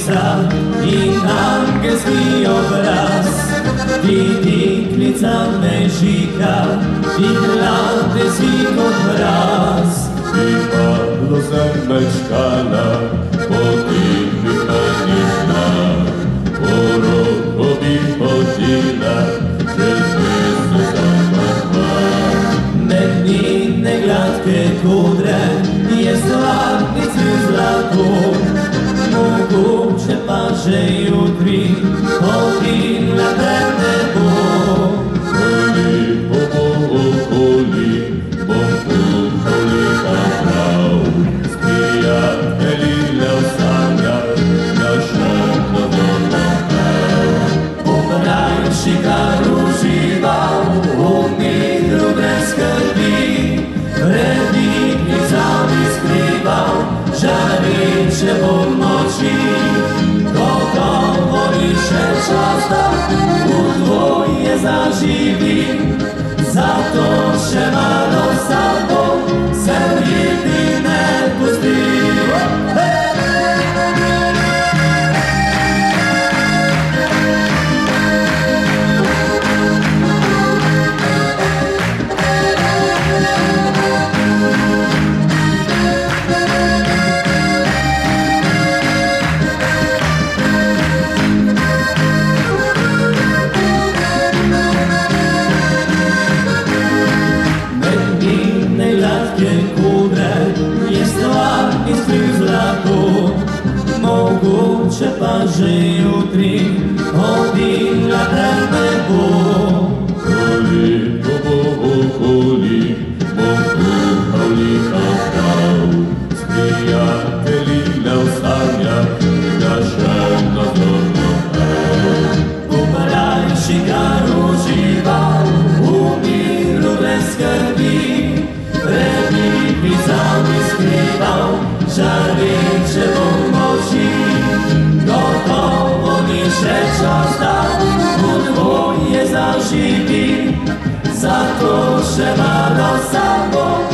sad i angelski obraz, pitiklica Mežika i hlade svi kod mraz. I padlo zamečkana, potimnih nadišna, poroko bi hodila, čez mesto takva. Mednine glatke kudre je stvarnici zlato, moguće pa že jutri hodila pred nebo. Holi, holi, bom kuhali kaprav, s prijateljile v sanjah, našem dovolj prav. Pomrajši kar užival v miru brez skrbi, redniknicami skrival žareče polnoči. Gotovo ni še čas, da v dvoje zaživim, zato še malo sabo se ujeti ne pustim. Moguće pa že jutri hodila pred nebo. Holi, holi, bom kuhali kaprav, s prijateljile v sanjah, našem dovolj prav. Pomrajši kar užival v miru brez skrbi, redniknicami skrival žareče polnoči. Gotovo ni še čas, da v dvoje zaživim, zato še malo samo